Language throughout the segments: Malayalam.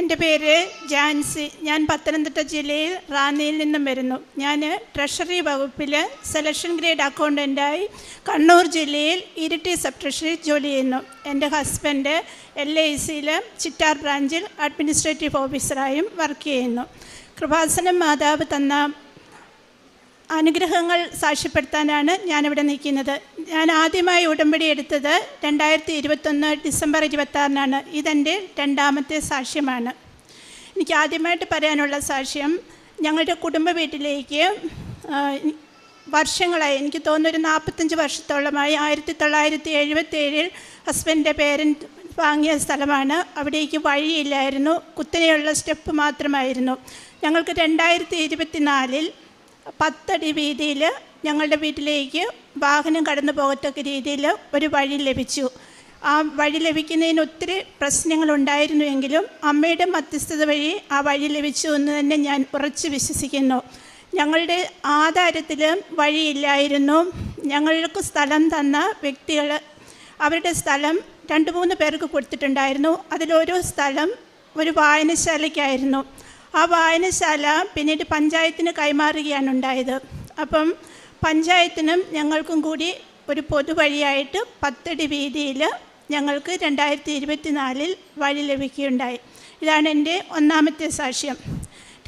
എൻ്റെ പേര് ജാൻസി. ഞാൻ പത്തനംതിട്ട ജില്ലയിൽ റാന്നിയിൽ നിന്നും വരുന്നു. ഞാൻ ട്രഷറി വകുപ്പിൽ സെലക്ഷൻ ഗ്രേഡ് അക്കൗണ്ടൻ്റായി കണ്ണൂർ ജില്ലയിൽ ഇരിട്ടി സബ് ട്രഷറി ജോലി ചെയ്യുന്നു. എൻ്റെ ഹസ്ബൻഡ് LICയിൽ ചിറ്റാർ ബ്രാഞ്ചിൽ അഡ്മിനിസ്ട്രേറ്റീവ് ഓഫീസറായും വർക്ക് ചെയ്യുന്നു. കൃപാസനം മാതാവ് തന്ന അനുഗ്രഹങ്ങൾ സാക്ഷ്യപ്പെടുത്താനാണ് ഞാനിവിടെ നിൽക്കുന്നത്. ഞാൻ ആദ്യമായി ഉടമ്പടി എടുത്തത് 2021 ഡിസംബർ 26-നാണ്. ഇതെൻ്റെ രണ്ടാമത്തെ സാക്ഷ്യമാണ്. എനിക്ക് ആദ്യമായിട്ട് പറയാനുള്ള സാക്ഷ്യം, ഞങ്ങളുടെ കുടുംബ വീട്ടിലേക്ക് വർഷങ്ങളായി, എനിക്ക് തോന്നുന്നൊരു 45 വർഷത്തോളമായി, 1977 ഹസ്ബൻഡിൻ്റെ പേരൻറ്റ് വാങ്ങിയ സ്ഥലമാണ്. അവിടേക്ക് വഴിയില്ലായിരുന്നു, കുത്തനെയുള്ള സ്റ്റെപ്പ് മാത്രമായിരുന്നു. ഞങ്ങൾക്ക് 2024 10 അടി വീതിയിൽ ഞങ്ങളുടെ വീട്ടിലേക്ക് വാഹനം കടന്നു പോകത്തക്ക രീതിയിൽ ഒരു വഴി ലഭിച്ചു. ആ വഴി ലഭിക്കുന്നതിന് ഒത്തിരി പ്രശ്നങ്ങളുണ്ടായിരുന്നുവെങ്കിലും അമ്മയുടെ മധ്യസ്ഥത വഴി ആ വഴി ലഭിച്ചു എന്ന് തന്നെ ഞാൻ ഉറച്ചു വിശ്വസിക്കുന്നു. ഞങ്ങളുടെ ആധാരത്തിൽ വഴിയില്ലായിരുന്നു. ഞങ്ങൾക്ക് സ്ഥലം തന്ന വ്യക്തികൾ അവരുടെ സ്ഥലം 2-3 പേർക്ക് കൊടുത്തിട്ടുണ്ടായിരുന്നു. അതിലൊരു സ്ഥലം ഒരു വായനശാലയ്ക്കായിരുന്നു. ആ വായനശാല പിന്നീട് പഞ്ചായത്തിന് കൈമാറുകയാണ് ഉണ്ടായത്. അപ്പം പഞ്ചായത്തിനും ഞങ്ങൾക്കും കൂടി ഒരു പൊതുവഴിയായിട്ട് 10 അടി വീതിയിൽ ഞങ്ങൾക്ക് 2024 വഴി ലഭിക്കുകയുണ്ടായി. ഇതാണ് എൻ്റെ ഒന്നാമത്തെ സാക്ഷ്യം.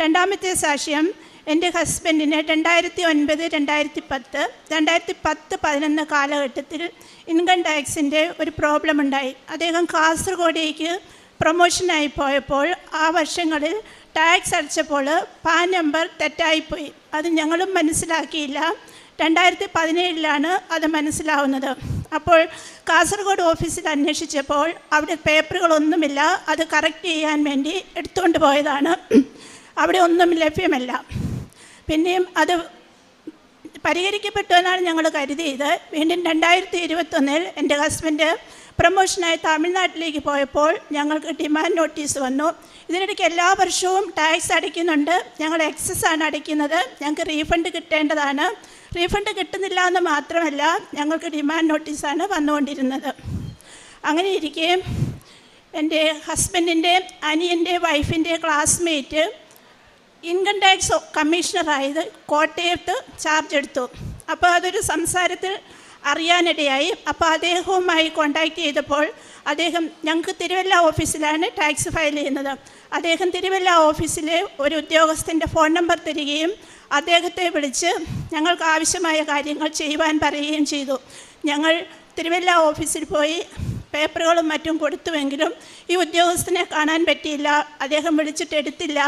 രണ്ടാമത്തെ സാക്ഷ്യം, എൻ്റെ ഹസ്ബൻഡിന് 2009, 2010, 2011 കാലഘട്ടത്തിൽ ഇൻകം ടാക്സിൻ്റെ ഒരു പ്രോബ്ലം ഉണ്ടായി. അദ്ദേഹം കാസർഗോഡേക്ക് പ്രൊമോഷനായി പോയപ്പോൾ ആ വർഷങ്ങളിൽ ടാക്സ് അടച്ചപ്പോൾ പാൻ നമ്പർ തെറ്റായിപ്പോയി. അത് ഞങ്ങളും മനസ്സിലാക്കിയില്ല. 2017 അത് മനസ്സിലാവുന്നത്. അപ്പോൾ കാസർഗോഡ് ഓഫീസിൽ അന്വേഷിച്ചപ്പോൾ അവിടെ പേപ്പറുകളൊന്നുമില്ല. അത് കറക്റ്റ് ചെയ്യാൻ വേണ്ടി എടുത്തുകൊണ്ട് പോയതാണ്. അവിടെ ഒന്നും ലഭ്യമല്ല. പിന്നെയും അത് പരിഹരിക്കപ്പെട്ടു എന്നാണ് ഞങ്ങൾ കരുതിയത്. വീണ്ടും 2021 എൻ്റെ ഹസ്ബൻഡ് പ്രൊമോഷനായി തമിഴ്നാട്ടിലേക്ക് പോയപ്പോൾ ഞങ്ങൾക്ക് ഡിമാൻഡ് നോട്ടീസ് വന്നു. ഇതിനിടയ്ക്ക് എല്ലാ വർഷവും ടാക്സ് അടയ്ക്കുന്നുണ്ട്, ഞങ്ങൾ എക്സസ് ആണ് അടയ്ക്കുന്നത്, ഞങ്ങൾക്ക് റീഫണ്ട് കിട്ടേണ്ടതാണ്. റീഫണ്ട് കിട്ടുന്നില്ല എന്ന് മാത്രമല്ല, ഞങ്ങൾക്ക് ഡിമാൻഡ് നോട്ടീസാണ് വന്നുകൊണ്ടിരുന്നത്. അങ്ങനെ ഇരിക്കെ എൻ്റെ ഹസ്ബൻഡിൻ്റെ അനിയൻ്റെ വൈഫിൻ്റെ ക്ലാസ്മേറ്റ് ഇൻകം ടാക്സ് കമ്മീഷണറായത് കോട്ടയത്ത് ചാർജ് എടുത്തു. അപ്പോൾ അതൊരു സംസാരത്തിൽ അറിയാനിടയായി. അപ്പോൾ അദ്ദേഹവുമായി കോണ്ടാക്ട് ചെയ്തപ്പോൾ അദ്ദേഹം, ഞങ്ങൾക്ക് തിരുവല്ല ഓഫീസിലാണ് ടാക്സ് ഫയൽ ചെയ്യുന്നത്, അദ്ദേഹം തിരുവല്ല ഓഫീസിലെ ഒരു ഉദ്യോഗസ്ഥൻ്റെ ഫോൺ നമ്പർ തരികയും അദ്ദേഹത്തെ വിളിച്ച് ഞങ്ങൾക്ക് ആവശ്യമായ കാര്യങ്ങൾ ചെയ്യുവാൻ പറയുകയും ചെയ്തു. ഞങ്ങൾ തിരുവല്ല ഓഫീസിൽ പോയി പേപ്പറുകളും മറ്റും കൊടുത്തുവെങ്കിലും ഈ ഉദ്യോഗസ്ഥനെ കാണാൻ പറ്റിയില്ല. അദ്ദേഹം വിളിച്ചിട്ട് എടുത്തില്ല.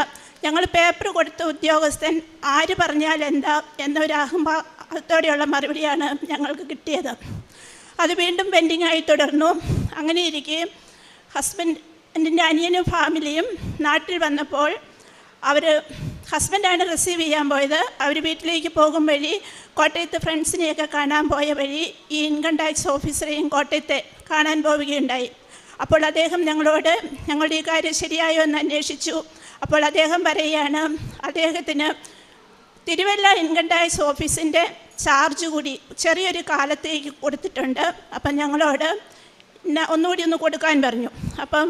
ഞങ്ങൾ പേപ്പർ കൊടുത്ത ഉദ്യോഗസ്ഥൻ ആര് പറഞ്ഞാൽ എന്താ എന്നൊരു അഹംഭാവത്തോടെയുള്ള മറുപടിയാണ് ഞങ്ങൾക്ക് കിട്ടിയത്. അത് വീണ്ടും പെൻഡിങ്ങായി തുടർന്നു. അങ്ങനെ ഇരിക്കെ ഹസ്ബൻഡിൻ്റെ അനിയനും ഫാമിലിയും നാട്ടിൽ വന്നപ്പോൾ ഹസ്ബൻഡാണ് റിസീവ് ചെയ്യാൻ പോയത്. അവർ വീട്ടിലേക്ക് പോകും വഴി കോട്ടയത്ത് ഫ്രണ്ട്സിനെയൊക്കെ കാണാൻ പോയ വഴി ഈ ഇൻകം ടാക്സ് ഓഫീസറെയും കോട്ടയത്തെ കാണാൻ പോവുകയുണ്ടായി. അപ്പോൾ അദ്ദേഹം ഞങ്ങളോട് ഞങ്ങളുടെ ഈ കാര്യം ശരിയായോ എന്ന് അന്വേഷിച്ചു. അപ്പോൾ അദ്ദേഹം പറയുകയാണ്, അദ്ദേഹത്തിന് തിരുവല്ല ഇൻകം ടാക്സ് ഓഫീസിൻ്റെ ചാർജ് കൂടി ചെറിയൊരു കാലത്തേക്ക് കൊടുത്തിട്ടുണ്ട്. അപ്പം ഞങ്ങളോട് ഒന്നുകൂടി ഒന്ന് കൊടുക്കാൻ പറഞ്ഞു. അപ്പം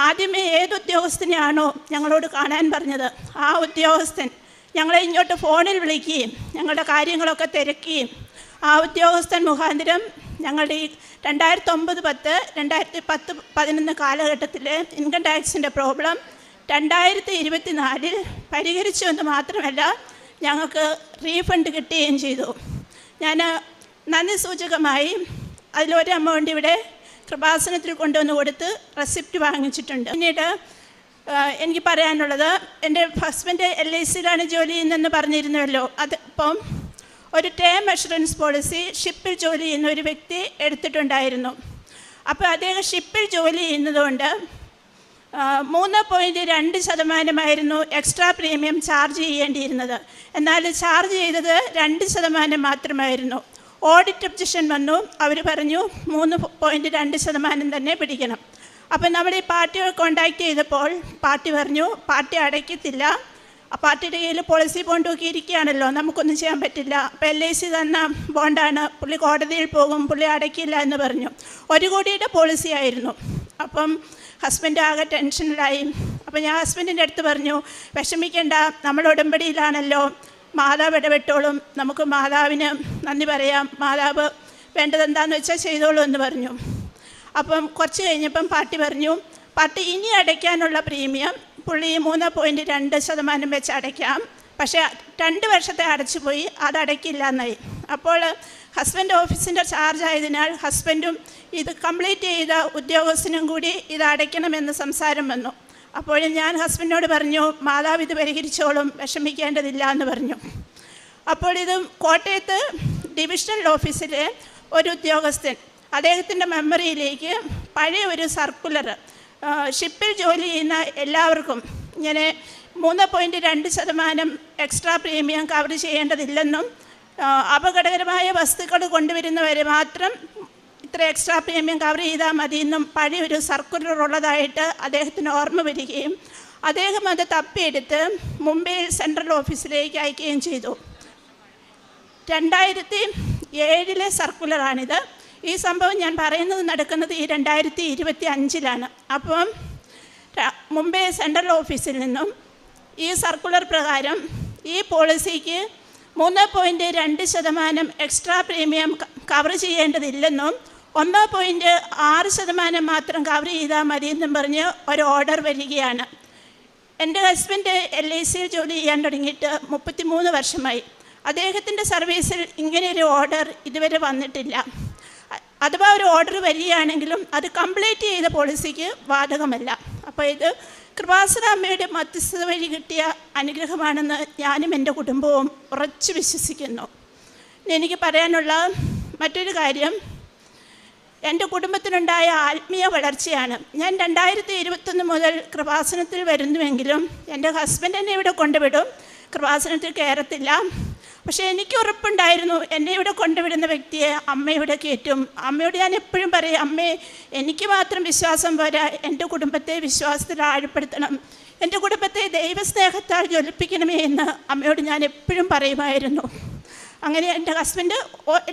ആദ്യമേ ഏത് ഉദ്യോഗസ്ഥനെയാണോ ഞങ്ങളോട് കാണാൻ പറഞ്ഞത് ആ ഉദ്യോഗസ്ഥൻ ഞങ്ങളെ ഇങ്ങോട്ട് ഫോണിൽ വിളിക്കുകയും ഞങ്ങളുടെ കാര്യങ്ങളൊക്കെ തിരക്കുകയും ആ ഉദ്യോഗസ്ഥൻ മുഖാന്തരം ഞങ്ങളുടെ ഈ 2009, 10, 2010, 2011 കാലഘട്ടത്തിലെ ഇൻകം ടാക്സിൻ്റെ പ്രോബ്ലം 2024 പരിഹരിച്ചു എന്ന് മാത്രമല്ല, ഞങ്ങൾക്ക് റീഫണ്ട് കിട്ടുകയും ചെയ്തു. ഞാൻ നന്ദി സൂചകമായി അതിലൊരു എമൗണ്ട് ഇവിടെ കൃപാസനത്തിൽ കൊണ്ടുവന്ന് കൊടുത്ത് റെസിപ്റ്റ് വാങ്ങിച്ചിട്ടുണ്ട്. പിന്നീട് എനിക്ക് പറയാനുള്ളത്, എൻ്റെ ഹസ്ബൻഡ് LICയിലാണ് ജോലി ചെയ്യുന്നതെന്ന് പറഞ്ഞിരുന്നല്ലോ. അതിപ്പം ഒരു ടേം അഷുറൻസ് പോളിസി ഷിപ്പിൽ ജോലി ചെയ്യുന്ന ഒരു വ്യക്തി എടുത്തിട്ടുണ്ടായിരുന്നു. അപ്പോൾ അദ്ദേഹം ഷിപ്പിൽ ജോലി ചെയ്യുന്നതുകൊണ്ട് 3.2% എക്സ്ട്രാ പ്രീമിയം ചാർജ് ചെയ്യേണ്ടിയിരുന്നത്. എന്നാൽ ചാർജ് ചെയ്തത് 2% മാത്രമായിരുന്നു. ഓഡിറ്റ് ഒബ്ജക്ഷൻ വന്നു. അവർ പറഞ്ഞു 3.2% തന്നെ പിടിക്കണം. അപ്പം നമ്മുടെ ഈ പാർട്ടിയെ കോണ്ടാക്ട് ചെയ്തപ്പോൾ പാർട്ടി പറഞ്ഞു പാർട്ടി അടയ്ക്കത്തില്ല, ആ പാർട്ടിയുടെ കയ്യിൽ പോളിസി ബോണ്ട് ഒക്കെ ഇരിക്കുകയാണല്ലോ, നമുക്കൊന്നും ചെയ്യാൻ പറ്റില്ല. അപ്പോൾ LIC തന്ന ബോണ്ടാണ്, പുള്ളി കോടതിയിൽ പോകും, പുള്ളി അടയ്ക്കില്ല എന്ന് പറഞ്ഞു. 1 കോടിയുടെ പോളിസി ആയിരുന്നു. അപ്പം ഹസ്ബൻഡ് ആകെ ടെൻഷനിലായി. അപ്പം ഞാൻ ഹസ്ബൻഡിൻ്റെ അടുത്ത് പറഞ്ഞു, വിഷമിക്കേണ്ട, നമ്മൾ ഉടമ്പടിയിലാണല്ലോ, മാതാവ് ഇടപെട്ടോളും, നമുക്ക് മാതാവിന് നന്ദി പറയാം, മാതാവ് വേണ്ടതെന്താണെന്ന് വെച്ചാൽ ചെയ്തോളൂ എന്ന് പറഞ്ഞു. അപ്പം കുറച്ച് കഴിഞ്ഞപ്പം പാർട്ടി പറഞ്ഞു, പാർട്ടി ഇനി അടയ്ക്കാനുള്ള പ്രീമിയം പുള്ളി 3.2% വെച്ച് അടയ്ക്കാം, പക്ഷേ 2 വർഷത്തെ അടച്ചു പോയി, അത് അടയ്ക്കില്ല എന്നായി. അപ്പോൾ ഹസ്ബൻഡ് ഓഫീസിൻ്റെ ചാർജ് ആയതിനാൽ ഹസ്ബൻഡും ഇത് കംപ്ലീറ്റ് ചെയ്ത ഉദ്യോഗസ്ഥനും കൂടി ഇത് അടയ്ക്കണമെന്ന് സംസാരം വന്നു. അപ്പോൾ ഞാൻ ഹസ്ബൻഡിനോട് പറഞ്ഞു, മാതാവ് ഇത് പരിഹരിച്ചോളും, വിഷമിക്കേണ്ടതില്ല എന്ന് പറഞ്ഞു. അപ്പോൾ ഇത് കോട്ടയത്ത് ഡിവിഷണൽ ഓഫീസിലെ ഒരു ഉദ്യോഗസ്ഥൻ, അദ്ദേഹത്തിൻ്റെ മെമ്മറിയിലേക്ക് പഴയ ഒരു സർക്കുലർ, ഷിപ്പിൽ ജോലി ചെയ്യുന്ന എല്ലാവർക്കും ഇങ്ങനെ 3.2% എക്സ്ട്രാ പ്രീമിയം കവർ ചെയ്യേണ്ടതില്ലെന്നും അപകടകരമായ വസ്തുക്കൾ കൊണ്ടുവരുന്നവരെ മാത്രം ഇത്ര എക്സ്ട്രാ പ്രീമിയം കവർ ചെയ്താൽ മതിയെന്നും പഴയൊരു സർക്കുലർ ഉള്ളതായിട്ട് അദ്ദേഹത്തിന് ഓർമ്മ വരികയും അദ്ദേഹം അത് തപ്പിയെടുത്ത് മുംബൈയിൽ സെൻട്രൽ ഓഫീസിലേക്ക് അയക്കുകയും ചെയ്തു. 2007 സർക്കുലറാണിത്. ഈ സംഭവം ഞാൻ പറയുന്നത് നടക്കുന്നത് ഈ 2025 അപ്പം മുംബൈ സെൻട്രൽ ഓഫീസിൽ നിന്നും ഈ സർക്കുലർ പ്രകാരം ഈ പോളിസിക്ക് 3.2% എക്സ്ട്രാ പ്രീമിയം കവർ ചെയ്യേണ്ടതില്ലെന്നും 1.6% മാത്രം കവർ ചെയ്താൽ മതിയെന്നും പറഞ്ഞ് ഒരു ഓർഡർ വരികയാണ്. എൻ്റെ ഹസ്ബൻഡ് LICയിൽ ജോലി ചെയ്യാൻ തുടങ്ങിയിട്ട് 33 വർഷമായി. അദ്ദേഹത്തിൻ്റെ സർവീസിൽ ഇങ്ങനെയൊരു ഓർഡർ ഇതുവരെ വന്നിട്ടില്ല. അഥവാ ഒരു ഓർഡർ വരികയാണെങ്കിലും അത് കംപ്ലീറ്റ് ചെയ്ത പോളിസിക്ക് ബാധകമല്ല. അപ്പോൾ ഇത് കൃപാസന അമ്മയുടെ മധ്യസ്ഥത വഴി കിട്ടിയ അനുഗ്രഹമാണെന്ന് ഞാനും എൻ്റെ കുടുംബവും ഉറച്ചു വിശ്വസിക്കുന്നു. എനിക്ക് പറയാനുള്ള മറ്റൊരു കാര്യം, എൻ്റെ കുടുംബത്തിനുണ്ടായ ആത്മീയ വളർച്ചയാണ്. ഞാൻ 2021 മുതൽ കൃപാസനത്തിൽ വരുന്നുവെങ്കിലും എൻ്റെ ഹസ്ബൻഡ് എന്നെ ഇവിടെ കൊണ്ടുവിടും, കൃപാസനത്തിൽ കയറത്തില്ല. പക്ഷേ എനിക്ക് ഉറപ്പുണ്ടായിരുന്നു, എന്നെ ഇവിടെ കൊണ്ടുവിടുന്ന വ്യക്തിയെ അമ്മ ഇവിടെ കയറ്റും. അമ്മയോട് ഞാൻ എപ്പോഴും പറയും, അമ്മേ എനിക്ക് മാത്രം വിശ്വാസം പോരാ, എൻ്റെ കുടുംബത്തെ വിശ്വാസത്തിൽ ആഴപ്പെടുത്തണം, എൻ്റെ കുടുംബത്തെ ദൈവസ്നേഹത്താൽ ജ്വലിപ്പിക്കണമേ എന്ന് അമ്മയോട് ഞാൻ എപ്പോഴും പറയുമായിരുന്നു. അങ്ങനെ എൻ്റെ ഹസ്ബൻഡ്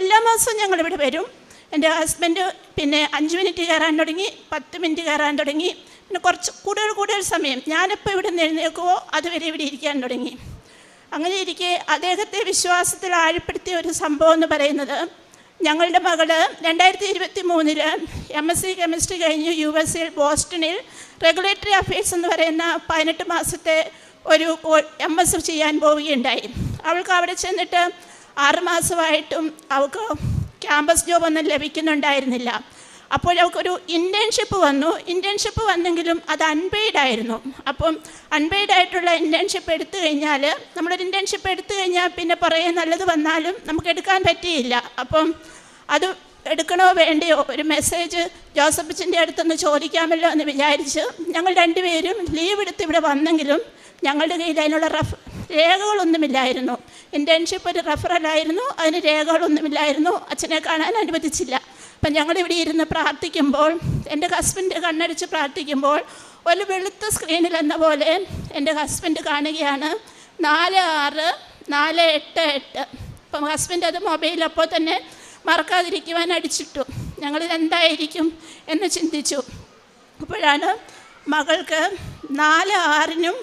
എല്ലാ മാസവും ഞങ്ങളിവിടെ വരും. എൻ്റെ ഹസ്ബൻഡ് പിന്നെ 5 മിനിറ്റ് കയറാൻ തുടങ്ങി, 10 മിനിറ്റ് കയറാൻ തുടങ്ങി, പിന്നെ കുറച്ച് കൂടുതൽ സമയം ഞാനെപ്പോൾ ഇവിടെ നിന്ന് എഴുന്നേൽക്കുമോ അതുവരെ ഇവിടെ ഇരിക്കാൻ തുടങ്ങി. അങ്ങനെ ഇരിക്കെ അദ്ദേഹത്തെ വിശ്വാസത്തിൽ ആഴപ്പെടുത്തിയ ഒരു സംഭവം എന്ന് പറയുന്നത്, ഞങ്ങളുടെ മകള് 2023 MSc കെമിസ്ട്രി കഴിഞ്ഞ് USA ബോസ്റ്റണിൽ റെഗുലേറ്ററി അഫയേഴ്സ് എന്ന് പറയുന്ന 18 മാസത്തെ ഒരു MS ചെയ്യാൻ പോവുകയുണ്ടായി. അവൾക്ക് അവിടെ ചെന്നിട്ട് 6 മാസമായിട്ടും അവൾക്ക് ക്യാമ്പസ് ജോബ് ഒന്നും ലഭിക്കുന്നുണ്ടായിരുന്നില്ല. അപ്പോൾ അവൾക്കൊരു ഇൻറ്റേൺഷിപ്പ് വന്നു. ഇൻറ്റേൺഷിപ്പ് വന്നെങ്കിലും അത് അൺപെയ്ഡ് ആയിരുന്നു. അപ്പം അൺപെയ്ഡ് ആയിട്ടുള്ള ഇൻറ്റേൺഷിപ്പ് എടുത്തു കഴിഞ്ഞാൽ, നമ്മളൊരു ഇൻറ്റേൺഷിപ്പ് എടുത്തു കഴിഞ്ഞാൽ പിന്നെ കുറേ നല്ലത് വന്നാലും നമുക്ക് എടുക്കാൻ പറ്റിയില്ല. അപ്പം അത് എടുക്കണോ വേണ്ടയോ, ഒരു മെസ്സേജ് ജോസഫിൻ്റെ അടുത്തൊന്ന് ചോദിക്കാമല്ലോ എന്ന് വിചാരിച്ച് ഞങ്ങൾ 2 പേരും ലീവ് എടുത്ത് ഇവിടെ വന്നെങ്കിലും ഞങ്ങളുടെ കയ്യിൽ അതിനുള്ള രേഖകളൊന്നുമില്ലായിരുന്നു. ഇൻറ്റേൺഷിപ്പ് ഒരു റെഫറലായിരുന്നു, അതിന് രേഖകളൊന്നുമില്ലായിരുന്നു. അച്ഛനെ കാണാൻ അനുവദിച്ചില്ല. അപ്പം ഞങ്ങളിവിടെ ഇരുന്ന് പ്രാർത്ഥിക്കുമ്പോൾ, എൻ്റെ ഹസ്ബൻഡ് കണ്ണടിച്ച് പ്രാർത്ഥിക്കുമ്പോൾ ഒരു വെളുത്ത സ്ക്രീനിൽ എന്ന പോലെ എൻ്റെ ഹസ്ബൻഡ് കാണുകയാണ് 4648. അപ്പം ഹസ്ബൻഡ് അത് മൊബൈൽ അപ്പോൾ തന്നെ മറക്കാതിരിക്കുവാൻ അടിച്ചിട്ടു. ഞങ്ങളിതെന്തായിരിക്കും എന്ന് ചിന്തിച്ചു. അപ്പോഴാണ് മകൾക്ക് 4/6-നും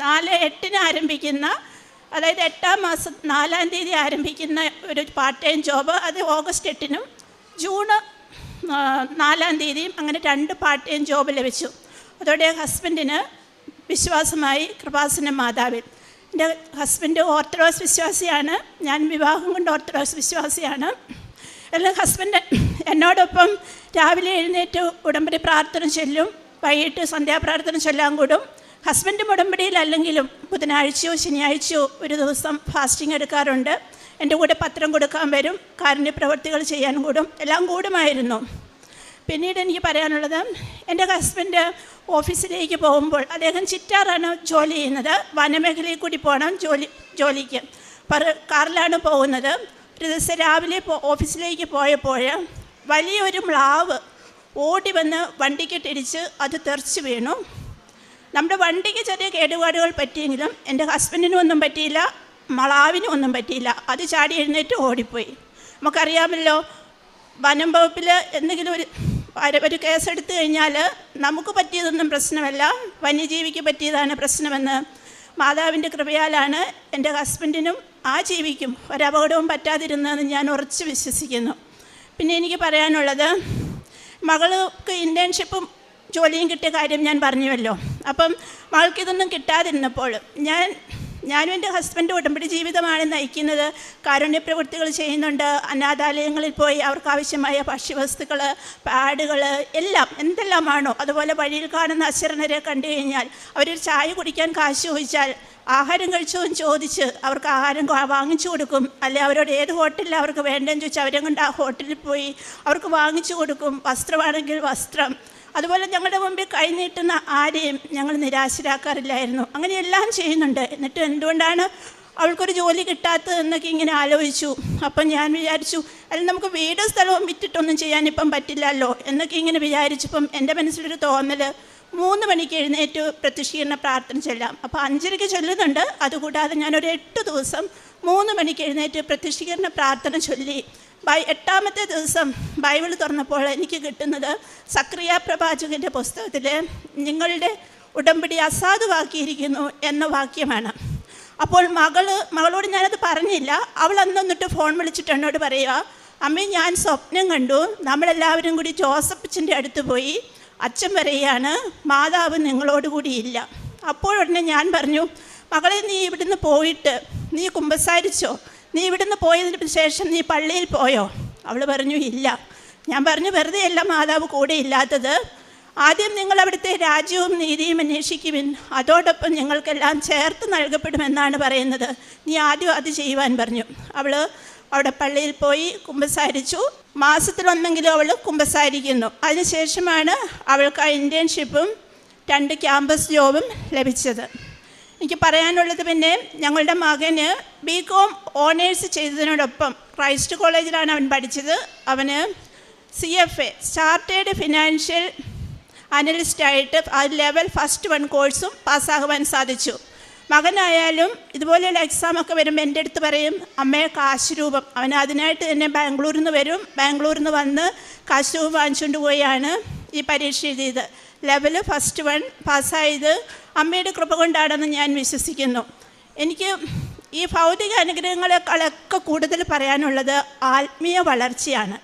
4/8 ആരംഭിക്കുന്ന, അതായത് 8-ാം മാസം 4-ാം തീയതി ആരംഭിക്കുന്ന ഒരു പാർട്ട് ടൈം ജോബ്, അത് ഓഗസ്റ്റ് 8-നും ജൂൺ 4-ാം തീയതിയും അങ്ങനെ 2 പാർട്ട് ടൈം ജോബ് ലഭിച്ചു. അതോടെ ഹസ്ബൻഡിന് വിശ്വാസമായി കൃപാസന മാതാവിൽ. എൻ്റെ ഹസ്ബൻഡ് ഓർത്തഡോക്സ് വിശ്വാസിയാണ്, ഞാൻ വിവാഹം കൊണ്ട് ഓർത്തഡോക്സ് വിശ്വാസിയാണ്. എല്ലാം ഹസ്ബൻഡ് എന്നോടൊപ്പം രാവിലെ എഴുന്നേറ്റ് ഉടമ്പടി പ്രാർത്ഥന ചൊല്ലും, വൈകിട്ട് സന്ധ്യാപ്രാർത്ഥന ചൊല്ലാൻ കൂടും. ഹസ്ബൻഡ് ഉടമ്പടിയിലല്ലെങ്കിലും ബുധനാഴ്ചയോ ശനിയാഴ്ചയോ ഒരു ദിവസം ഫാസ്റ്റിംഗ് എടുക്കാറുണ്ട്. എൻ്റെ കൂടെ പത്രം കൊടുക്കാൻ വരും, കാരുണ്യ പ്രവൃത്തികൾ ചെയ്യാൻ കൂടും, എല്ലാം കൂടുമായിരുന്നു. പിന്നീട് എനിക്ക് പറയാനുള്ളത്, എൻ്റെ ഹസ്ബൻഡ് ഓഫീസിലേക്ക് പോകുമ്പോൾ, അദ്ദേഹം ചിറ്റാറാണ് ജോലി ചെയ്യുന്നത്, വനമേഖലയിൽ കൂടി പോകണം ജോലിക്ക്, കാറിലാണ് പോകുന്നത്. ഒരു ദിവസം രാവിലെ ഓഫീസിലേക്ക് പോയപ്പോൾ വലിയൊരു മ്ലാവ് ഓടി വന്ന് വണ്ടിക്കിട്ടിടിച്ച് അത് തെറിച്ച് വീണു. നമ്മുടെ വണ്ടിക്ക് ചെറിയ കേടുപാടുകൾ പറ്റിയെങ്കിലും എൻ്റെ ഹസ്ബൻഡിനും ഒന്നും പറ്റിയില്ല, മ്ലാവിനും ഒന്നും പറ്റിയില്ല. അത് ചാടി എഴുന്നേറ്റ് ഓടിപ്പോയി. നമുക്കറിയാമല്ലോ, വനം വകുപ്പിൽ എന്തെങ്കിലും ഒരു ഒരു കേസെടുത്തു കഴിഞ്ഞാൽ നമുക്ക് പറ്റിയതൊന്നും പ്രശ്നമല്ല, വന്യജീവിക്ക് പറ്റിയതാണ് പ്രശ്നമെന്ന് മാതാവിൻ്റെ കൃപയാലാണ് എൻ്റെ ഹസ്ബൻഡിനും ആ ജീവിക്കും ഒരപകടവും പറ്റാതിരുന്നതെന്ന് ഞാൻ ഉറച്ച് വിശ്വസിക്കുന്നു. പിന്നെ എനിക്ക് പറയാനുള്ളത്, മകൾക്ക് ഇൻറ്റേൺഷിപ്പും ജോലിയും കിട്ടിയ കാര്യം ഞാൻ പറഞ്ഞുവല്ലോ. അപ്പം മകൾക്കിതൊന്നും കിട്ടാതിരുന്നപ്പോൾ ഞാനും എൻ്റെ ഹസ്ബൻഡ് ഉടമ്പടി ജീവിതമാണ് നയിക്കുന്നത്. കാരുണ്യ പ്രവൃത്തികൾ ചെയ്യുന്നുണ്ട്. അനാഥാലയങ്ങളിൽ പോയി അവർക്ക് ആവശ്യമായ ഭക്ഷ്യവസ്തുക്കൾ, പാഡുകൾ, എല്ലാം എന്തെല്ലാമാണോ, അതുപോലെ വഴിയിൽ കാണുന്ന അശരണരെ കണ്ടു കഴിഞ്ഞാൽ അവരൊരു ചായ കുടിക്കാൻ കാശ് ചോദിച്ചാൽ ആഹാരം കഴിച്ചോന്ന് ചോദിച്ച് അവർക്ക് ആഹാരം വാങ്ങിച്ചു കൊടുക്കും. അല്ലെ അവരോട് ഏത് ഹോട്ടലിൽ അവർക്ക് വേണ്ടതെന്ന് ചോദിച്ചാൽ അവരെ കൊണ്ട് ആ ഹോട്ടലിൽ പോയി അവർക്ക് വാങ്ങിച്ചു കൊടുക്കും. വസ്ത്രമാണെങ്കിൽ വസ്ത്രം. അതുപോലെ ഞങ്ങളുടെ മുമ്പിൽ കൈനീട്ടുന്ന ആരെയും ഞങ്ങൾ നിരാശരാക്കാറില്ലായിരുന്നു. അങ്ങനെയെല്ലാം ചെയ്യുന്നുണ്ട്. എന്നിട്ട് എന്തുകൊണ്ടാണ് അവൾക്കൊരു ജോലി കിട്ടാത്തതെന്നൊക്കെ ഇങ്ങനെ ആലോചിച്ചു. അപ്പം ഞാൻ വിചാരിച്ചു, അല്ല നമുക്ക് വീടും സ്ഥലവും വിറ്റിട്ടൊന്നും ചെയ്യാനിപ്പം പറ്റില്ലല്ലോ എന്നൊക്കെ ഇങ്ങനെ വിചാരിച്ചപ്പം എൻ്റെ മനസ്സിലൊരു തോന്നൽ, 3 മണിക്ക് എഴുന്നേറ്റ് പ്രത്യക്ഷീകരണ പ്രാർത്ഥന ചൊല്ലാം. അപ്പോൾ 5:30 ചൊല്ലുന്നുണ്ട്. അതുകൂടാതെ ഞാനൊരു 8 ദിവസം 3 മണിക്ക് എഴുന്നേറ്റ് പ്രത്യക്ഷീകരണ പ്രാർത്ഥന ചൊല്ലി. 8ാമത്തെ ദിവസം ബൈബിൾ തുറന്നപ്പോൾ എനിക്ക് കിട്ടുന്നത് സക്രിയ പ്രവാചകൻ്റെ പുസ്തകത്തിൽ നിങ്ങളുടെ ഉടമ്പടി അസാധുവാക്കിയിരിക്കുന്നു എന്ന വാക്യമാണ്. അപ്പോൾ മകളോട് ഞാനത് പറഞ്ഞില്ല. അവൾ അന്നൊന്നിട്ട് ഫോൺ വിളിച്ചിട്ട് എന്നോട് പറയുക, അമ്മേ ഞാൻ സ്വപ്നം കണ്ടു, നമ്മളെല്ലാവരും കൂടി ജോസഫച്ചൻ്റെ അടുത്ത് പോയി, അച്ഛൻ പറയുകയാണ് മാതാവ് നിങ്ങളോടുകൂടി ഇല്ല. അപ്പോഴുടനെ ഞാൻ പറഞ്ഞു, മകളെ നീ ഇവിടുന്ന് പോയിട്ട് നീ കുമ്പസാരിച്ചോ? നീ ഇവിടുന്ന് പോയതിന് ശേഷം നീ പള്ളിയിൽ പോയോ? അവൾ പറഞ്ഞു ഇല്ല. ഞാൻ പറഞ്ഞു വെറുതെ അല്ല മാതാവ് കൂടെ ഇല്ലാത്തത്. ആദ്യം നിങ്ങൾ അവിടുത്തെ രാജ്യവും നീതിയും അന്വേഷിക്കുവിൻ, അതോടൊപ്പം നിങ്ങൾക്കെല്ലാം ചേർത്ത് നൽകപ്പെടുമെന്നാണ് പറയുന്നത്. നീ ആദ്യം അത് ചെയ്യുവാൻ പറഞ്ഞു. അവൾ അവിടെ പള്ളിയിൽ പോയി കുമ്പസാരിച്ചു. മാസത്തിലൊന്നെങ്കിലും അവൾ കുമ്പസാരിക്കുന്നു. അതിനുശേഷമാണ് അവൾക്ക് ആ ഇൻറ്റേൺഷിപ്പും 2 ക്യാമ്പസ് ജോബും ലഭിച്ചത്. എനിക്ക് പറയാനുള്ളത്, പിന്നെ ഞങ്ങളുടെ മകന് BCom ഓണേഴ്സ് ചെയ്തതിനോടൊപ്പം ക്രൈസ്റ്റ് കോളേജിലാണ് അവൻ പഠിച്ചത്. അവന് CFA ചാർട്ടേഡ് ഫിനാൻഷ്യൽ അനലിസ്റ്റായിട്ട് ആ ലെവൽ ഫസ്റ്റ് 1 കോഴ്സും പാസ്സാകുവാൻ സാധിച്ചു. മകനായാലും ഇതുപോലെയുള്ള എക്സാമൊക്കെ വരുമ്പോൾ എൻ്റെ അടുത്ത് പറയും, അമ്മയെ കാശ് രൂപം. അവൻ അതിനായിട്ട് തന്നെ ബാംഗ്ലൂരിൽ നിന്ന് വരും. ബാംഗ്ലൂരിൽ നിന്ന് വന്ന് കാശ് രൂപം വാങ്ങിച്ചുകൊണ്ട് പോയാണ് ഈ പരീക്ഷ എഴുതിയത്. ലെവൽ ഫസ്റ്റ് 1 പാസ്സായത് അമ്മയുടെ കൃപ കൊണ്ടാണെന്ന് ഞാൻ വിശ്വസിക്കുന്നു. എനിക്ക് ഈ ഭൗതിക അനുഗ്രഹങ്ങളെക്കാളൊക്കെ കൂടുതൽ പറയാനുള്ളത് ആത്മീയ വളർച്ചയാണ്.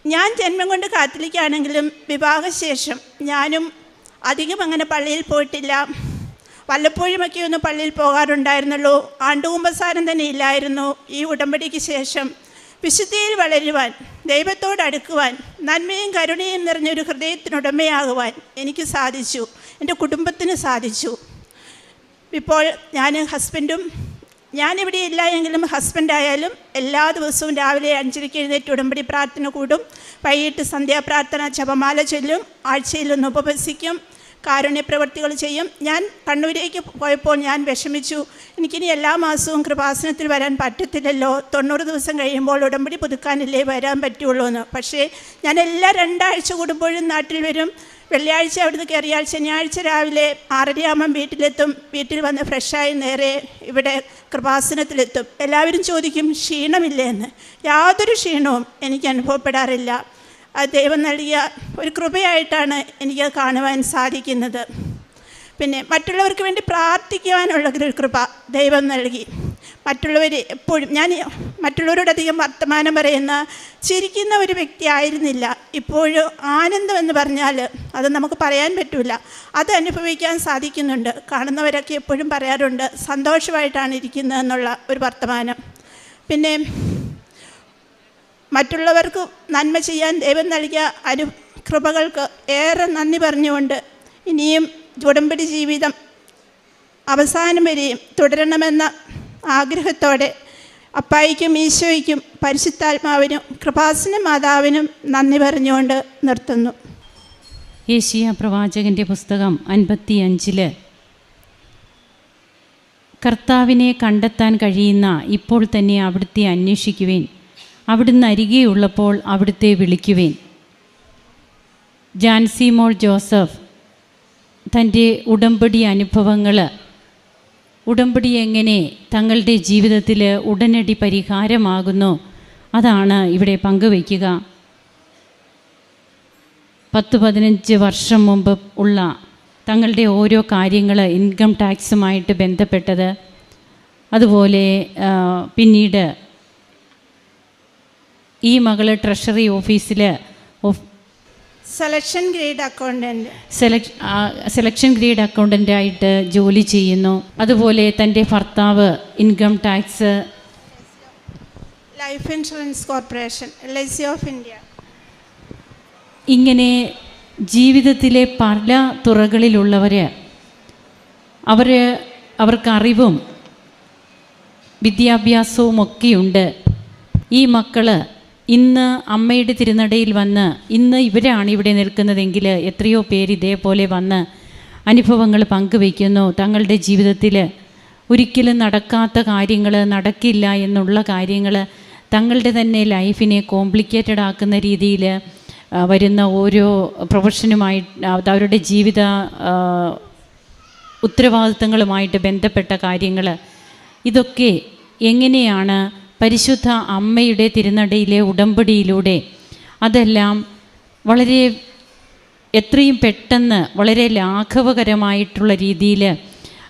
ഞാൻ ജന്മം കൊണ്ട് കാത്തലിക്കാണെങ്കിലും വിവാഹശേഷം ഞാനും അധികം അങ്ങനെ പള്ളിയിൽ പോയിട്ടില്ല. വല്ലപ്പോഴുമൊക്കെ ഒന്ന് പള്ളിയിൽ പോകാറുണ്ടായിരുന്നുള്ളൂ. ആണ്ടുകുമ്പസാരം തന്നെ ഇല്ലായിരുന്നു. ഈ ഉടമ്പടിക്ക് ശേഷം വിശുദ്ധിയിൽ വളരുവാൻ, ദൈവത്തോടടുക്കുവാൻ, നന്മയും കരുണയും നിറഞ്ഞൊരു ഹൃദയത്തിനുടമയാകുവാൻ എനിക്ക് സാധിച്ചു. എൻ്റെ കുടുംബത്തിന് സാധിച്ചു. ഇപ്പോൾ ഹസ്ബൻഡും ഞാനിവിടെ ഇല്ല എങ്കിലും ഹസ്ബൻഡായാലും എല്ലാ ദിവസവും രാവിലെ 5:30 എഴുന്നേറ്റ് ഉടമ്പടി പ്രാർത്ഥന കൂടും. വൈകിട്ട് സന്ധ്യാപ്രാർത്ഥന ജപമാല ചൊല്ലും. ആഴ്ചയിലൊന്ന് ഉപവസിക്കും. കാരുണ്യ പ്രവൃത്തികൾ ചെയ്യും. ഞാൻ കണ്ണൂരേക്ക് പോയപ്പോൾ ഞാൻ വിഷമിച്ചു. എനിക്കിനി എല്ലാ മാസവും കൃപാസനത്തിൽ വരാൻ പറ്റത്തില്ലല്ലോ, 90 ദിവസം കഴിയുമ്പോൾ ഉടമ്പടി പുതുക്കാനല്ലേ വരാൻ പറ്റുള്ളൂ എന്ന്. പക്ഷേ ഞാൻ എല്ലാ 2 ആഴ്ച കൂടുമ്പോഴും നാട്ടിൽ വരും. വെള്ളിയാഴ്ച അവിടുന്ന് കയറിയാൽ ശനിയാഴ്ച രാവിലെ 6:30 വീട്ടിലെത്തും. വീട്ടിൽ വന്ന് ഫ്രഷായി നേരെ ഇവിടെ കൃപാസനത്തിലെത്തും. എല്ലാവരും ചോദിക്കും ക്ഷീണമില്ലേ എന്ന്. യാതൊരു ക്ഷീണവും എനിക്ക് അനുഭവപ്പെടാറില്ല. അത് ദൈവം നൽകിയ ഒരു കൃപയായിട്ടാണ് എനിക്ക് കാണുവാൻ സാധിക്കുന്നത്. പിന്നെ മറ്റുള്ളവർക്ക് വേണ്ടി പ്രാർത്ഥിക്കുവാനുള്ള ഒരു കൃപ ദൈവം നൽകി. മറ്റുള്ളവർ എപ്പോഴും ഞാൻ മറ്റുള്ളവരോടധികം വർത്തമാനം പറയുന്ന ചിരിക്കുന്ന ഒരു വ്യക്തി ആയിരുന്നില്ല. ഇപ്പോഴും ആനന്ദം എന്ന് പറഞ്ഞാൽ അത് നമുക്ക് പറയാൻ പറ്റില്ല. അത് അനുഭവിക്കാൻ സാധിക്കുന്നുണ്ട്. കാണുന്നവരൊക്കെ എപ്പോഴും പറയാറുണ്ട് സന്തോഷമായിട്ടാണ് ഇരിക്കുന്നതെന്നുള്ള ഒരു വർത്തമാനം. പിന്നെ മറ്റുള്ളവർക്ക് നന്മ ചെയ്യാൻ ദൈവം നൽകിയ കൃപകൾക്ക് ഏറെ നന്ദി പറഞ്ഞുകൊണ്ട് ഇനിയും ഉടമ്പടി ജീവിതം അവസാനം വരെയും തുടരണമെന്ന ആഗ്രഹത്തോടെ അപ്പായിക്കും ഈശോയ്ക്കും പരിശുദ്ധാത്മാവിനും കൃപാസന മാതാവിനും നന്ദി പറഞ്ഞുകൊണ്ട് നിർത്തുന്നു. യെശയ്യാ പ്രവാചകൻ്റെ പുസ്തകം 55 കർത്താവിനെ കണ്ടെത്താൻ കഴിയുന്ന ഇപ്പോൾ തന്നെ അവിടുത്തെ അന്വേഷിക്കുവേൻ, അവിടുന്ന് അരികെ ഉള്ളപ്പോൾ അവിടുത്തെ വിളിക്കുവേൻ. ജാൻസി മോൾ ജോസഫ് തൻ്റെ ഉടമ്പടി അനുഭവങ്ങൾ, ഉടമ്പടി എങ്ങനെ തങ്ങളുടെ ജീവിതത്തിൽ ഉടനടി പരിഹാരമാകുന്നു, അതാണ് ഇവിടെ പങ്കുവയ്ക്കുക. 10-15 വർഷം മുമ്പ് ഉള്ള തങ്ങളുടെ ഓരോ കാര്യങ്ങൾ ഇൻകം ടാക്സുമായിട്ട് ബന്ധപ്പെട്ടത്, അതുപോലെ പിന്നീട് ഈ മകൾ ട്രഷറി ഓഫീസിൽ selection grade accountant selection grade അക്കൗണ്ടൻ്റായിട്ട് ജോലി ചെയ്യുന്നു. അതുപോലെ തൻ്റെ ഭർത്താവ് income tax, life insurance corporation, LIC of India. ഇങ്ങനെ ജീവിതത്തിലെ പല തുറകളിലുള്ളവർ അവർക്ക് അറിവും വിദ്യാഭ്യാസവും ഒക്കെയുണ്ട്. ഈ മക്കൾ ഇന്ന് അമ്മയുടെ തിരുനടയിൽ വന്ന് ഇന്ന് ഇവരാണ് ഇവിടെ നിൽക്കുന്നതെങ്കിൽ എത്രയോ പേര് ഇതേപോലെ വന്ന് അനുഭവങ്ങൾ പങ്കുവയ്ക്കുന്നു. തങ്ങളുടെ ജീവിതത്തിൽ ഒരിക്കലും നടക്കാത്ത കാര്യങ്ങൾ, നടക്കില്ല എന്നുള്ള കാര്യങ്ങൾ, തങ്ങളുടെ തന്നെ ലൈഫിനെ കോംപ്ലിക്കേറ്റഡ് ആക്കുന്ന രീതിയിൽ വരുന്ന ഓരോ പ്രൊഫഷനുമായിട്ട് അവരുടെ ജീവിത ഉത്തരവാദിത്തങ്ങളുമായിട്ട് ബന്ധപ്പെട്ട കാര്യങ്ങൾ, ഇതൊക്കെ എങ്ങനെയാണ് പരിശുദ്ധ അമ്മയുടെ തിരുനടയിലെ ഉടമ്പടിയിലൂടെ അതെല്ലാം വളരെ എത്രയും പെട്ടെന്ന് വളരെ ലാഘവകരമായിട്ടുള്ള രീതിയിൽ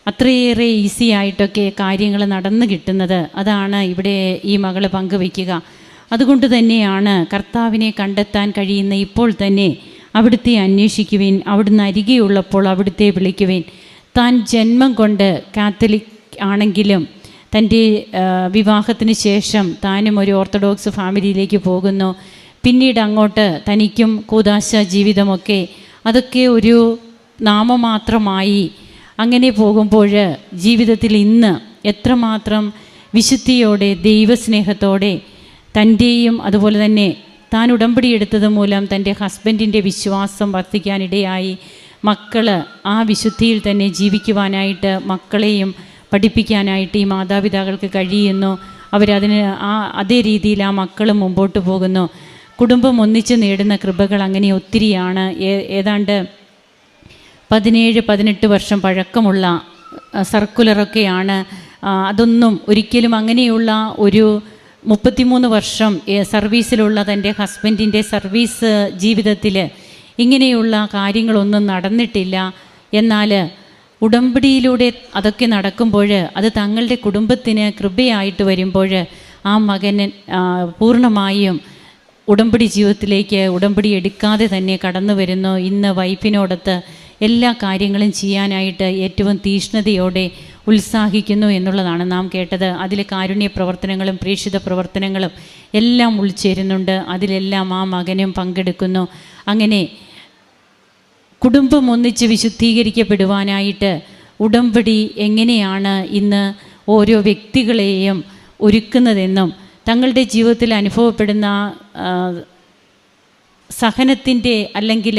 അത്രയേറെ ഈസി ആയിട്ടൊക്കെ കാര്യങ്ങൾ നടന്നു കിട്ടുന്നത്, അതാണ് ഇവിടെ ഈ മകൾ പങ്കുവയ്ക്കുക. അതുകൊണ്ട് തന്നെയാണ് കർത്താവിനെ കണ്ടെത്താൻ കഴിയുന്ന ഇപ്പോൾ തന്നെ അവിടുത്തെ അന്വേഷിക്കുവിൻ, അവിടുന്ന് അരികെയുള്ളപ്പോൾ അവിടുത്തെ വിളിക്കുവിൻ. താൻ ജന്മം കൊണ്ട് കാത്തലിക് ആണെങ്കിലും തൻ്റെ വിവാഹത്തിന് ശേഷം താനും ഒരു ഓർത്തഡോക്സ് ഫാമിലിയിലേക്ക് പോകുന്നു. പിന്നീട് അങ്ങോട്ട് തനിക്കും കൂദാശ ജീവിതമൊക്കെ അതൊക്കെ ഒരു നാമമാത്രമായി അങ്ങനെ പോകുമ്പോൾ ജീവിതത്തിൽ ഇന്ന് എത്രമാത്രം വിശുദ്ധിയോടെ ദൈവസ്നേഹത്തോടെ തൻ്റെയും അതുപോലെ തന്നെ താൻ ഉടമ്പടിയെടുത്തത് മൂലം തൻ്റെ ഹസ്ബൻഡിൻ്റെ വിശ്വാസം വർദ്ധിക്കാനിടയായി. മക്കൾ ആ വിശുദ്ധിയിൽ തന്നെ ജീവിക്കുവാനായിട്ട് മക്കളെയും പഠിപ്പിക്കാനായിട്ട് ഈ മാതാപിതാക്കൾക്ക് കഴിയുന്നു. അവരതിന് അതേ രീതിയിൽ ആ മക്കളും മുമ്പോട്ട് പോകുന്നു. കുടുംബം ഒന്നിച്ച് നേടുന്ന കൃപകൾ അങ്ങനെ ഒത്തിരിയാണ്. ഏതാണ്ട് 17-18 വർഷം പഴക്കമുള്ള സർക്കുലറൊക്കെയാണ്. അതൊന്നും ഒരിക്കലും അങ്ങനെയുള്ള ഒരു 33 വർഷം സർവീസിലുള്ള തൻ്റെ ഹസ്ബൻഡിൻ്റെ സർവീസ് ജീവിതത്തിൽ ഇങ്ങനെയുള്ള കാര്യങ്ങളൊന്നും നടന്നിട്ടില്ല. എന്നാൽ ഉടമ്പടിയിലൂടെ അതൊക്കെ നടക്കുമ്പോൾ അത് തങ്ങളുടെ കുടുംബത്തിന് കൃപയായിട്ട് വരുമ്പോൾ ആ മകൻ പൂർണ്ണമായും ഉടമ്പടി ജീവിതത്തിലേക്ക് ഉടമ്പടി എടുക്കാതെ തന്നെ കടന്നു വരുന്നു. ഇന്ന് വൈഫിനോടൊത്ത് എല്ലാ കാര്യങ്ങളും ചെയ്യാനായിട്ട് ഏറ്റവും തീഷ്ണതയോടെ ഉത്സാഹിക്കുന്നു എന്നുള്ളതാണ് നാം കേട്ടത്. അതിൽ കാരുണ്യ പ്രവർത്തനങ്ങളും പ്രേക്ഷിത പ്രവർത്തനങ്ങളും എല്ലാം ഉൾച്ചേരുന്നുണ്ട്. അതിലെല്ലാം ആ മകനും പങ്കെടുക്കുന്നു. അങ്ങനെ കുടുംബം ഒന്നിച്ച് വിശുദ്ധീകരിക്കപ്പെടുവാനായിട്ട് ഉടമ്പടി എങ്ങനെയാണ് ഇന്ന് ഓരോ വ്യക്തികളെയും ഒരുക്കുന്നതെന്നും തങ്ങളുടെ ജീവിതത്തിൽ അനുഭവപ്പെടുന്ന സഹനത്തിൻ്റെ അല്ലെങ്കിൽ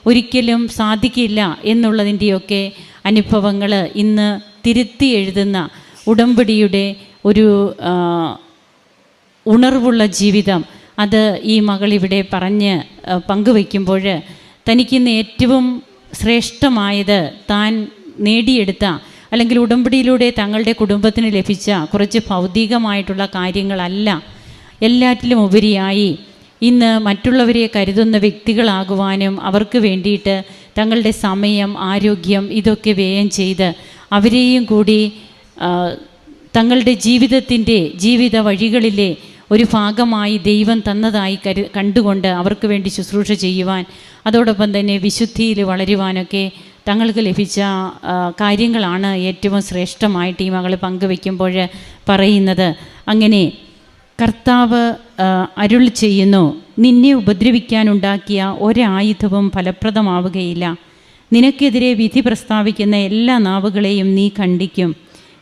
ഒരിക്കലും സാധിക്കില്ല എന്നുള്ളതിൻ്റെയൊക്കെ അനുഭവങ്ങൾ ഇന്ന് തിരുത്തി എഴുതുന്ന ഉടമ്പടിയുടെ ഒരു ഉണർവുള്ള ജീവിതം അത് ഈ മകളിവിടെ പറഞ്ഞ് പങ്കുവയ്ക്കുമ്പോൾ തനിക്കിന്ന് ഏറ്റവും ശ്രേഷ്ഠമായത് താൻ നേടിയെടുത്ത അല്ലെങ്കിൽ ഉടമ്പടിയിലൂടെ തങ്ങളുടെ കുടുംബത്തിന് ലഭിച്ച കുറച്ച് ഭൗതികമായിട്ടുള്ള കാര്യങ്ങളല്ല, എല്ലാറ്റിലും ഉപരിയായി ഇന്ന് മറ്റുള്ളവരെ കരുതുന്ന വ്യക്തികളാകുവാനും അവർക്ക് വേണ്ടിയിട്ട് തങ്ങളുടെ സമയം, ആരോഗ്യം ഇതൊക്കെ വ്യയം ചെയ്ത് അവരെയും കൂടി തങ്ങളുടെ ജീവിത വഴികളിലെ ഒരു ഭാഗമായി ദൈവം തന്നതായി കണ്ടുകൊണ്ട് അവർക്ക് വേണ്ടി ശുശ്രൂഷ ചെയ്യുവാൻ, അതോടൊപ്പം തന്നെ വിശുദ്ധിയിൽ വളരുവാനൊക്കെ തങ്ങൾക്ക് ലഭിച്ച കാര്യങ്ങളാണ് ഏറ്റവും ശ്രേഷ്ഠമായിട്ട് ഈ മകൾ പങ്കുവയ്ക്കുമ്പോൾ പറയുന്നത്. അങ്ങനെ കർത്താവ് അരുൾ ചെയ്യുന്നു, നിന്നെ ഉപദ്രവിക്കാനുണ്ടാക്കിയ ഒരായുധവും ഫലപ്രദമാവുകയില്ല. നിനക്കെതിരെ വിധി പ്രസ്താവിക്കുന്ന എല്ലാ നാവുകളെയും നീ ഖണ്ഡിക്കും.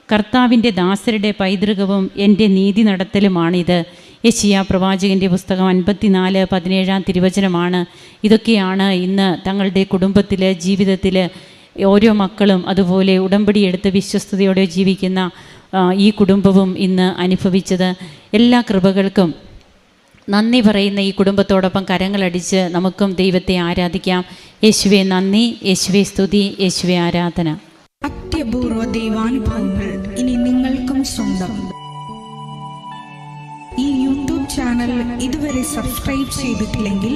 കർത്താവിൻ്റെ ദാസരുടെ പൈതൃകവും എൻ്റെ നീതി നടത്തലുമാണിത്. യെശയ്യാ പ്രവാചകൻ്റെ പുസ്തകം 54:17 തിരുവചനമാണ്. ഇതൊക്കെയാണ് ഇന്ന് തങ്ങളുടെ കുടുംബത്തിൽ, ജീവിതത്തിൽ ഓരോ മക്കളും അതുപോലെ ഉടമ്പടിയെടുത്ത് വിശ്വസ്തയോടെ ജീവിക്കുന്ന ഈ കുടുംബവും ഇന്ന് അനുഭവിച്ചത്. എല്ലാ കൃപകൾക്കും നന്ദി പറയുന്ന ഈ കുടുംബത്തോടൊപ്പം കരങ്ങളടിച്ച് നമുക്കും ദൈവത്തെ ആരാധിക്കാം. യേശുവേ നന്ദി, യേശുവേ സ്തുതി, യേശുവേ ആരാധന. അത്യപൂർവ ദൈവാനുഭവങ്ങൾ ഇനി നിങ്ങൾക്കും സ്വന്തം. ഈ യൂട്യൂബ് ചാനൽ ഇതുവരെ സബ്സ്ക്രൈബ് ചെയ്തിട്ടില്ലെങ്കിൽ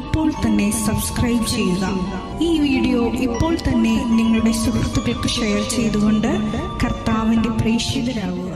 ഇപ്പോൾ തന്നെ സബ്സ്ക്രൈബ് ചെയ്യുക. ഈ വീഡിയോ ഇപ്പോൾ തന്നെ നിങ്ങളുടെ സുഹൃത്തുക്കൾക്ക് ഷെയർ ചെയ്തുകൊണ്ട് കർത്താവിൻ്റെ പ്രേക്ഷിതരാകുക.